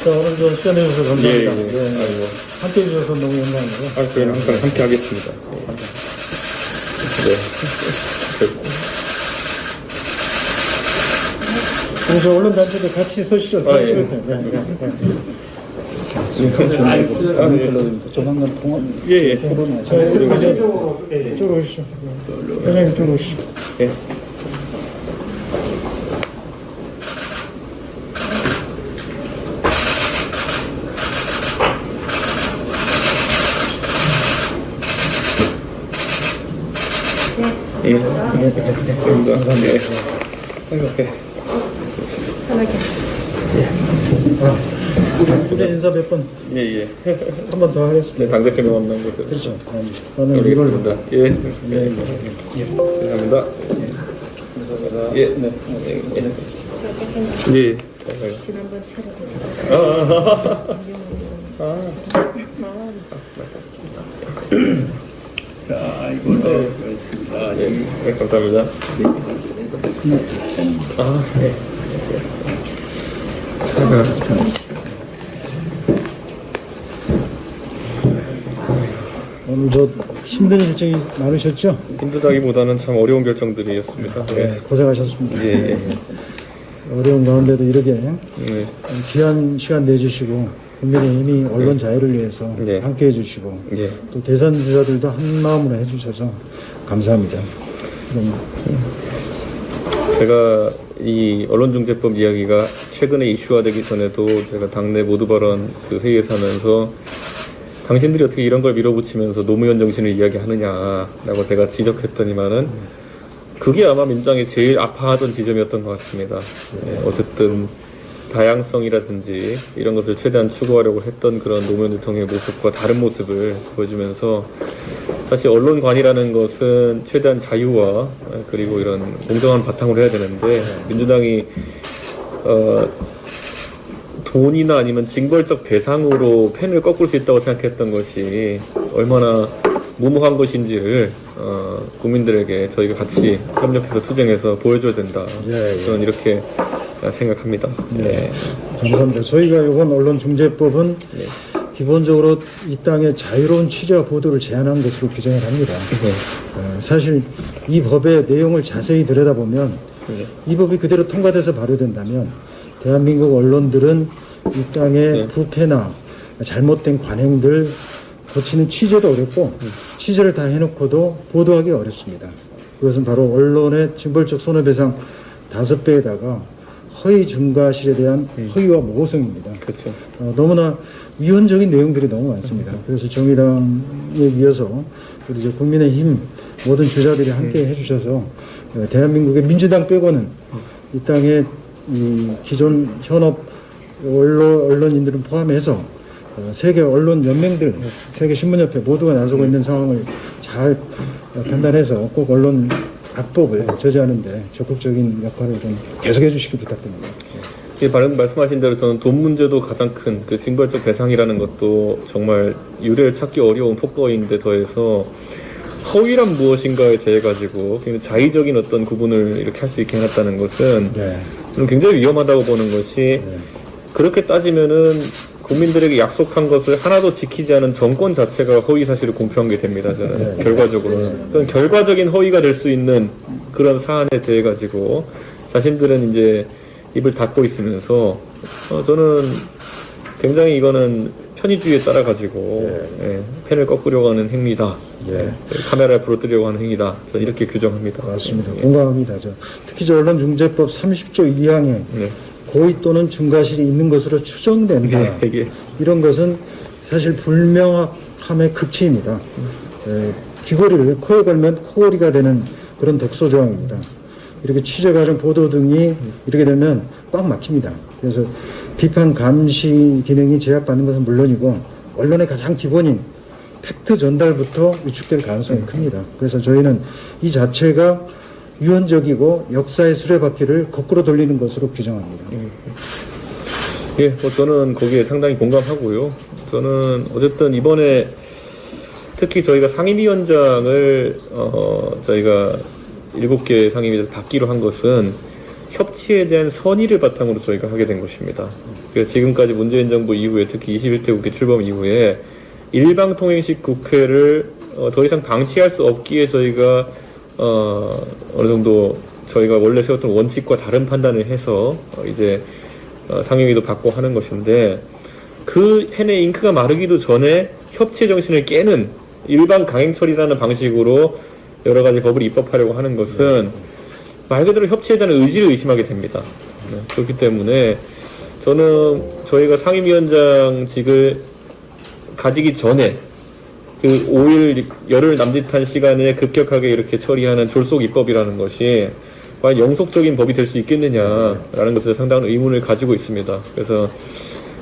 자, 오늘 저 시간 내주셔서 감사합니다. 예, 예. 네. 아이고. 함께 해주셔서 너무 영광이고. 저희는 항상 함께 하겠습니다. 네. 그리고 저 언론단체도 같이 서시죠. 아, 예. 조만간 통화. 예, 예. 이쪽으로 오시죠. 회장님 이쪽으로 오시죠. 예. 예. 감사합니다. 예. 후대 인사 몇 번, 예, 예. 한 번 더 하겠습니다. 네, 당 대표님 만난 곳에. 그렇죠. 오늘 이걸 알겠습니다. 예. 감사합니다. 감사합니다. 예. 네. 예. 지난번 차로 자, 이거는 예. 네, 감사합니다. 아, 예. 오늘 저 힘든 일정이 많으셨죠? 힘들다기보다는 참 어려운 결정들이었습니다. 네. 고생하셨습니다. 예, 예. 어려운 가운데도 이렇게 네. 귀한 시간 내주시고 국민의힘이 언론 자유를 위해서 네. 함께 해주시고 예. 또 대선 주자들도 한 마음으로 해주셔서 감사합니다. 그럼 제가 이 언론중재법 이야기가 최근에 이슈화되기 전에도 제가 당내 모두 발언 그 회의에서 하면서 당신들이 어떻게 이런 걸 밀어붙이면서 노무현 정신을 이야기하느냐라고 제가 지적했더니만은 그게 아마 민주당이 제일 아파하던 지점이었던 것 같습니다. 네, 어쨌든 다양성이라든지 이런 것을 최대한 추구하려고 했던 그런 노무현 대통령의 모습과 다른 모습을 보여주면서 사실 언론관이라는 것은 최대한 자유와 그리고 이런 공정한 바탕으로 해야 되는데 민주당이 돈이나 아니면 징벌적 배상으로 펜을 꺾을 수 있다고 생각했던 것이 얼마나 무모한 것인지를 국민들에게 저희가 같이 협력해서 투쟁해서 보여줘야 된다. 예. 저는 이렇게 생각합니다. 네. 감사합니다. 저희가 이번 언론중재법은 네. 기본적으로 이 땅의 자유로운 취재와 보도를 제한한 것으로 규정을 합니다. 네. 사실 이 법의 내용을 자세히 들여다보면 네. 이 법이 그대로 통과돼서 발효된다면 대한민국 언론들은 이 땅의 네. 부패나 잘못된 관행들 고치는 취재도 어렵고 취재를 다 해놓고도 보도하기 어렵습니다. 그것은 바로 언론의 징벌적 손해배상 5배에다가 허위 중과실에 대한 허위와 모호성입니다. 그렇죠. 너무나 위헌적인 내용들이 너무 많습니다. 그래서 정의당에 이어서 우리 이제 국민의힘 모든 주자들이 함께 해주셔서 대한민국의 민주당 빼고는 이 땅의 이 기존 현업 언론인들을 포함해서 세계 언론 연맹들, 세계 신문협회 모두가 나서고 있는 상황을 잘 판단해서 꼭 언론 악법을 저지하는데 적극적인 역할을 좀 계속해 주시기 부탁드립니다. 예, 말씀하신 대로 저는 돈 문제도 가장 큰 그 징벌적 배상이라는 것도 정말 유례를 찾기 어려운 폭거인데 더해서 허위란 무엇인가에 대해 가지고 굉장히 자의적인 어떤 구분을 이렇게 할 수 있게 해놨다는 것은 네. 저는 굉장히 위험하다고 보는 것이 그렇게 따지면은 국민들에게 약속한 것을 하나도 지키지 않은 정권 자체가 허위 사실을 공표한 게 됩니다. 저는 결과적으로 그런 결과적인 허위가 될 수 있는 그런 사안에 대해 가지고 자신들은 이제 입을 닫고 있으면서 저는 굉장히 이거는 편의주의에 따라 가지고 펜을 꺾으려고 하는 행위다. 카메라에 부러뜨리려고 하는 행위다. 저는 이렇게 규정합니다. 맞습니다. 공감합니다. 특히 저 언론중재법 30조 2항에 고의 또는 중과실이 있는 것으로 추정된다. 이런 것은 사실 불명확함의 극치입니다. 귀걸이를 코에 걸면 코걸이가 되는 그런 독소 조항입니다. 이렇게 취재 과정, 보도 등이 이렇게 되면 꽉 막힙니다. 그래서 비판 감시 기능이 제약받는 것은 물론이고 언론의 가장 기본인 팩트 전달부터 위축될 가능성이 큽니다. 그래서 저희는 이 자체가 유언적이고 역사의 수레바퀴를 거꾸로 돌리는 것으로 규정합니다. 예, 저는 거기에 상당히 공감하고요. 저는 어쨌든 이번에 특히 저희가 상임위원장을 저희가 7개 상임위에서 받기로 한 것은 협치에 대한 선의를 바탕으로 저희가 하게 된 것입니다. 그래서 지금까지 문재인 정부 이후에 특히 21대 국회 출범 이후에 일방통행식 국회를 더 이상 방치할 수 없기에 저희가 어느 정도 저희가 원래 세웠던 원칙과 다른 판단을 해서 이제 상임위도 받고 하는 것인데, 그 펜에 잉크가 마르기도 전에 협치의 정신을 깨는 일반 강행 처리라는 방식으로 여러 가지 법을 입법하려고 하는 것은 말 그대로 협치에 대한 의지를 의심하게 됩니다. 네, 그렇기 때문에 저는 저희가 상임위원장직을 가지기 전에 그 5일 열흘 남짓한 시간에 급격하게 이렇게 처리하는 졸속 입법이라는 것이 과연 영속적인 법이 될 수 있겠느냐라는 것에 상당한 의문을 가지고 있습니다. 그래서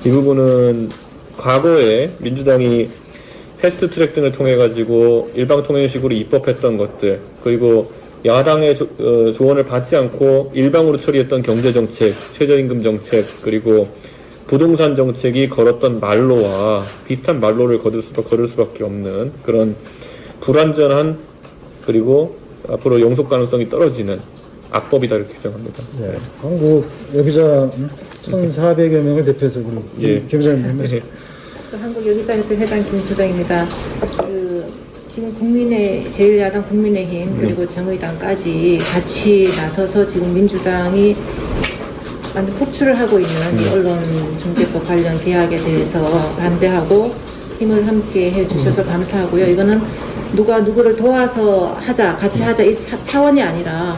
이 부분은 과거에 민주당이 패스트트랙 등을 통해 가지고 일방통행식으로 입법했던 것들, 그리고 야당의 조언을 받지 않고 일방으로 처리했던 경제정책, 최저임금 정책, 그리고 부동산 정책이 걸었던 말로와 비슷한 말로를 걸을 수밖에 없는 그런 불완전한, 그리고 앞으로 영속 가능성이 떨어지는 악법이다, 이렇게 규정합니다. 네. 한국 여기자 1,400여 명을 대표해서 예. 김 기자님. 한국 여기자협회 회장 김수정입니다. 지금 제1야당 국민의힘 그리고 정의당까지 같이 나서서 지금 민주당이 완전 폭출을 하고 있는 이 언론중재법 관련 개혁에 대해서 반대하고 힘을 함께 해주셔서 감사하고요. 이거는 누가 누구를 도와서 하자, 같이 하자 이 차원이 아니라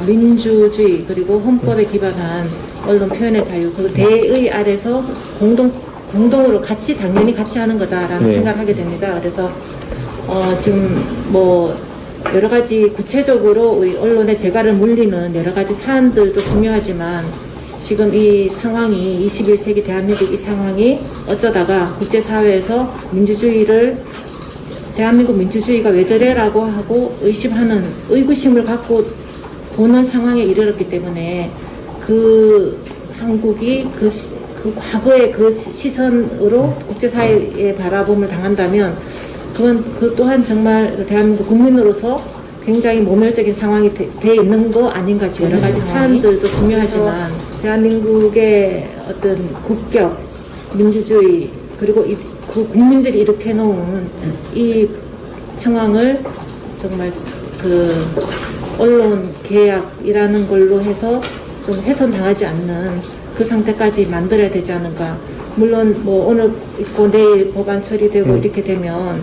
민주주의 그리고 헌법에 기반한 언론 표현의 자유, 그 대의 아래서 공동으로 당연히 같이 하는 거다라는 생각을 하게 됩니다. 그래서 지금 뭐 여러 가지 구체적으로 우리 언론의 재갈을 물리는 여러 가지 사안들도 중요하지만, 지금 이 상황이 21세기 대한민국 이 상황이 어쩌다가 국제사회에서 대한민국 민주주의가 왜 저래라고 하고 의구심을 갖고 보는 상황에 이르렀기 때문에 그 한국이 그 과거의 그 시선으로 국제사회에 바라봄을 당한다면 그 또한 정말 대한민국 국민으로서 굉장히 모멸적인 상황이 돼 있는 거 아닌가. 여러 가지 사안들도 중요하지만 대한민국의 어떤 국격, 민주주의, 그리고 그 국민들이 이렇게 놓은 이 상황을 정말 그 언론 개혁이라는 걸로 해서 좀 훼손당하지 않는 그 상태까지 만들어야 되지 않을까. 물론 뭐 오늘 있고 내일 법안 처리되고 이렇게 되면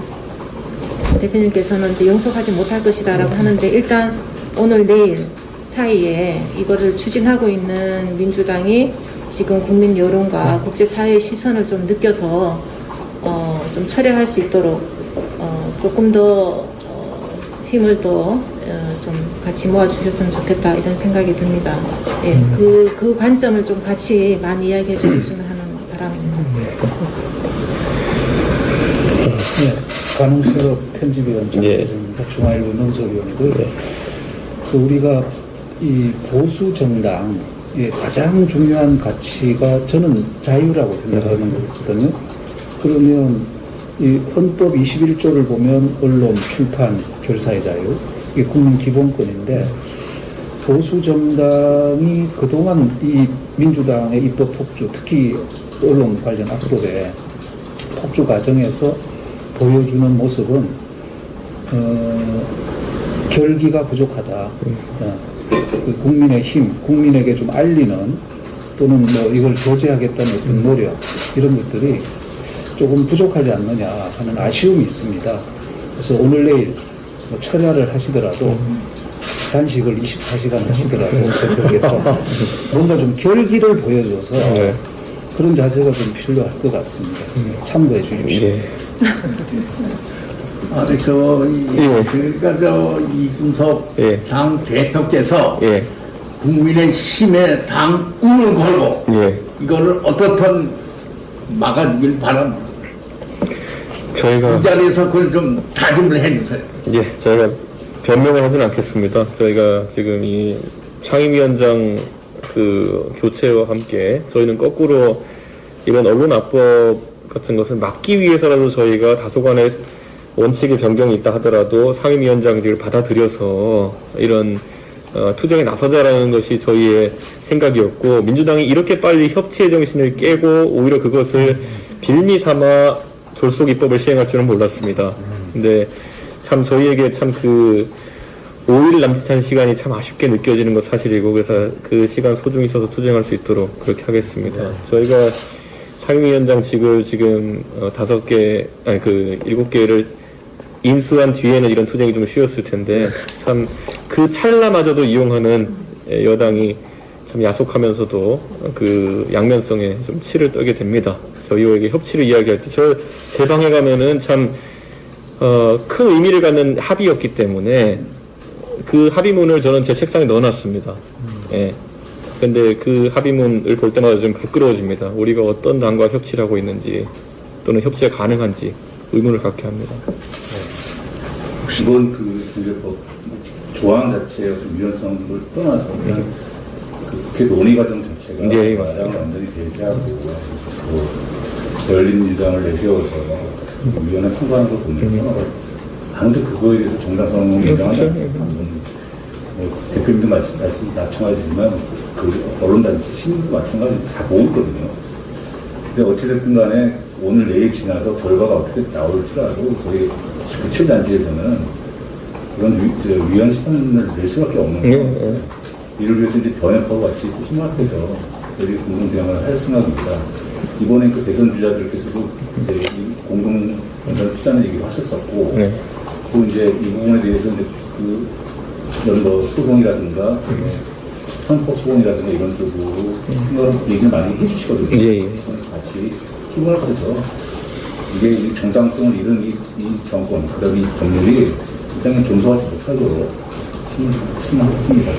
대표님께서는 이제 용서하지 못할 것이다라고 하는데, 일단 오늘 내일 사이에 이거를 추진하고 있는 민주당이 지금 국민 여론과 국제사회의 시선을 좀 느껴서 좀 철회할 수 있도록 조금 더 힘을 더 좀 같이 모아주셨으면 좋겠다, 이런 생각이 듭니다. 예, 그 관점을 좀 같이 많이 이야기해 주셨으면 하는 바람입니다. 네, 관홍철업 편집위원 장세정입니다. 중앙일보 논설위원이고요. 우리가 이 보수 정당의 가장 중요한 가치가 저는 자유라고 생각하는 거거든요. 그러면 이 헌법 21조를 보면 언론, 출판, 결사의 자유, 이게 국민 기본권인데, 보수 정당이 그동안 이 민주당의 입법 폭주, 특히 언론 관련 악법의 폭주 과정에서 보여주는 모습은 결기가 부족하다. 국민의 힘, 국민에게 좀 알리는, 또는 뭐 이걸 조제하겠다는 어떤 노력, 이런 것들이 조금 부족하지 않느냐 하는 아쉬움이 있습니다. 그래서 오늘 내일 뭐 철야를 하시더라도 단식을 24시간 하시더라도 그래서 뭔가 좀 결기를 보여줘서 그런 자세가 좀 필요할 것 같습니다. 참고해 주십시오. 그러니까 이준석 당 대표께서 국민의힘에 당 운을 걸고 이거를 어떻든 막아주길 바랍니다. 저희가 이 자리에서 그걸 좀 다짐을 해주세요. 저희가 변명을 하진 않겠습니다. 저희가 지금 이 상임위원장 그 교체와 함께 저희는 거꾸로 이런 언론 악법 같은 것을 막기 위해서라도 저희가 다소간의 원칙의 변경이 있다 하더라도 상임위원장직을 받아들여서 이런 투쟁에 나서자라는 것이 저희의 생각이었고, 민주당이 이렇게 빨리 협치의 정신을 깨고 오히려 그것을 빌미 삼아 졸속 입법을 시행할 줄은 몰랐습니다. 근데 참 저희에게 참 그 5일 남짓한 시간이 참 아쉽게 느껴지는 것 사실이고, 그래서 그 시간 소중히 써서 투쟁할 수 있도록 그렇게 하겠습니다. 저희가 상임위원장직을 지금 7개를 인수한 뒤에는 이런 투쟁이 좀 쉬웠을 텐데, 참 그 찰나마저도 이용하는 여당이 참 야속하면서도 그 양면성에 좀 치를 떨게 됩니다. 저희에게 협치를 이야기할 때 제 방에 가면은 참 큰 의미를 갖는 합의였기 때문에 그 합의문을 저는 제 책상에 넣어놨습니다. 예. 근데 그 합의문을 볼 때마다 좀 부끄러워집니다. 우리가 어떤 당과 협치를 하고 있는지, 또는 협치가 가능한지 의문을 갖게 합니다. 이번 그 중재법 조항 자체의 어떤 유연성을 떠나서 그냥 그 국회 논의 과정 자체가 네, 가장 완전히 배제하고 열린민주당을 내세워서 위원회 통과하는 걸 보면서 아무도 그거에 대해서 정당성을 인정하지 않습니다. 대표님도 마찬가지지만 그 언론단체 시민도 마찬가지 다 보고 있거든요. 근데 어찌됐든 간에 오늘 내일 지나서 결과가 어떻게 나올지라도 저희 7단지에서는 그런 위헌 심판을 낼 수밖에 없는 거예요. 이를 위해서 이제 변협하고 같이 힘합해서 저희 공동대응을 할 생각입니다. 이번에 그 대선 주자들께서도 이제 공동 연설 피자는 얘기도 하셨었고, 또 이제 이 부분에 대해서 이제 그 이런 뭐 소송이라든가 형법 소송이라든가 이런 쪽으로 생각을 얘기를 많이 해주시거든요. 그래서 같이 힘을 합해서 이게 이 정당성을 잃은 이 정권, 그다음에 이 법률이 굉장히 존속하지 못하도록 힘을 합니다.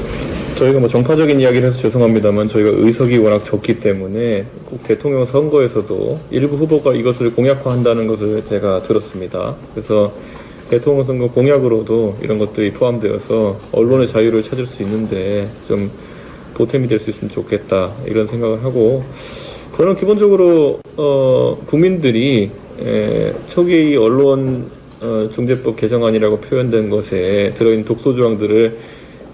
저희가 뭐 정파적인 이야기를 해서 죄송합니다만, 저희가 의석이 워낙 적기 때문에 꼭 대통령 선거에서도 일부 후보가 이것을 공약화한다는 것을 제가 들었습니다. 그래서 대통령 선거 공약으로도 이런 것들이 포함되어서 언론의 자유를 찾을 수 있는데 좀 보탬이 될 수 있으면 좋겠다, 이런 생각을 하고, 저는 기본적으로 국민들이 초기에 이 언론 중재법 개정안이라고 표현된 것에 들어있는 독소 조항들을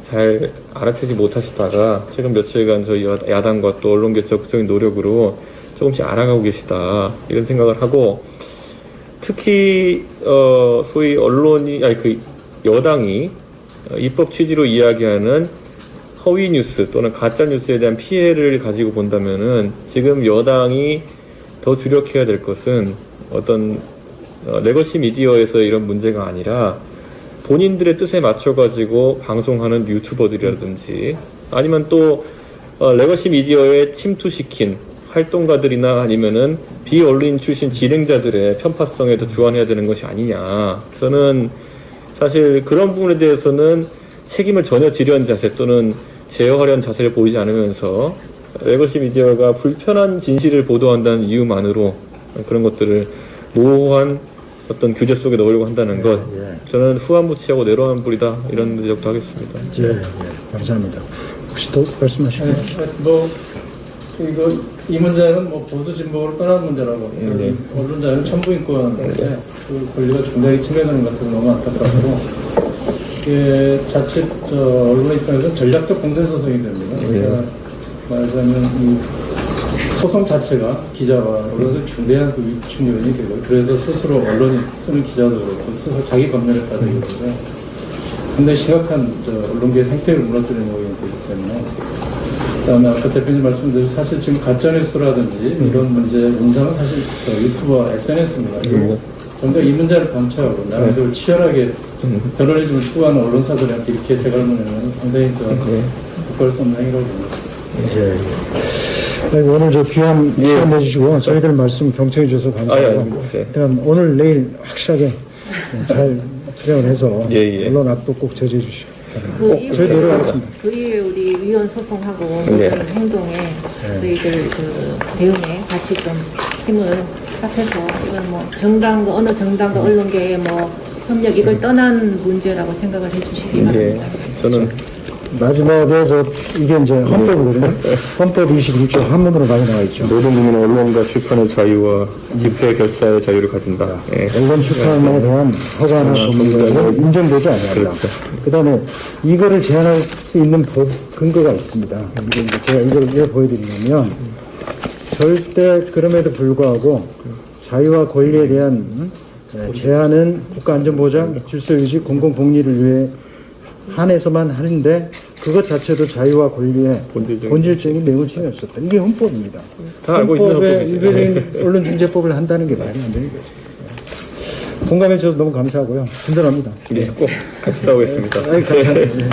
잘 알아채지 못하시다가 최근 며칠간 저희 야당과 또 언론계 적극적인 노력으로 조금씩 알아가고 계시다, 이런 생각을 하고, 특히 소위 여당이 입법 취지로 이야기하는 허위 뉴스 또는 가짜 뉴스에 대한 피해를 가지고 본다면은, 지금 여당이 더 주력해야 될 것은 어떤 레거시 미디어에서 이런 문제가 아니라 본인들의 뜻에 맞춰가지고 방송하는 유튜버들이라든지, 아니면 또 레거시 미디어에 침투시킨 활동가들이나 아니면은 비언론인 출신 진행자들의 편파성에도 주안해야 되는 것이 아니냐. 저는 사실 그런 부분에 대해서는 책임을 전혀 지려는 자세 또는 제어하려는 자세를 보이지 않으면서 레거시 미디어가 불편한 진실을 보도한다는 이유만으로 그런 것들을 모호한 어떤 규제 속에 넣으려고 한다는 것, 저는 후한무치하고 내로한 불이다, 이런 지적도 하겠습니다. 감사합니다. 혹시 더 말씀하시나요? 이 문제는 뭐 보수 진보를 떠난 문제라고. 언론 자유는 천부인권인데 그 권리가 중대하게 침해되는 것 같아서 너무 안타깝고, 이게 자칫 언론 입장에서는 전략적 공세 소송이 됩니다. 그러니까 말하자면 이 소송 자체가 기자와 언론에 중대한 그 위축 요인이 되고, 그래서 스스로 언론이 쓰는 기자도 그렇고 스스로 자기 검열에 빠지게 되고, 근데 심각한 언론계의 생태를 무너뜨리는 요인이 되기 때문에. 그다음에 아까 대표님 말씀드린 사실 지금 가짜뉴스라든지 이런 문제 원상은 사실 유튜버 SNS입니다. 정작 이 문제를 방치하고 나름대로 치열하게 저널리즘을 추구하는 언론사들한테 이렇게 재갈문하면 상당히 국가를 수 없는 행위라고 봅니다. 오늘 저 귀한 시간 내주시고 저희들 말씀 경청해 주셔서 감사하고, 일단 오늘 내일 확실하게 잘 투쟁을 해서 언론 압도 꼭 저지해 주시고. 저희 내려가겠습니다. 그 이후에 우리 위원 소송하고 모든 행동에 저희들 그 대응에 같이 좀 힘을 합해서, 이건 뭐 정당과 어느 정당과 언론계의 뭐 협력 이걸 떠난 문제라고 생각을 해주시기 바랍니다. 저는 마지막에 이게 이제 헌법이거든요. 헌법 21조 한문으로 많이 나와 있죠. 모든 국민은 언론과 출판의 자유와 집회 결사의 자유를 가진다. 예. 언론 출판에 대한 허가나 법률은 인정되지 않는다. 그렇죠. 그다음에 이거를 제한할 수 있는 근거가 있습니다. 이제 제가 이걸 왜 보여드리냐면 절대 그럼에도 불구하고 자유와 권리에 대한 제한은 국가안전보장, 질서유지, 공공복리를 위해 한해서만 하는데 그것 자체도 자유와 권리의 본질적인 내용을 침해했었다. 이게 헌법입니다. 다 알고 있는 헌법에 헌법이지. 일반적인 언론중재법을 한다는 게 말이 안 되는 거죠. 공감해 주셔서 너무 감사하고요. 든든합니다. 예, 꼭 같이 싸우겠습니다. 감사합니다.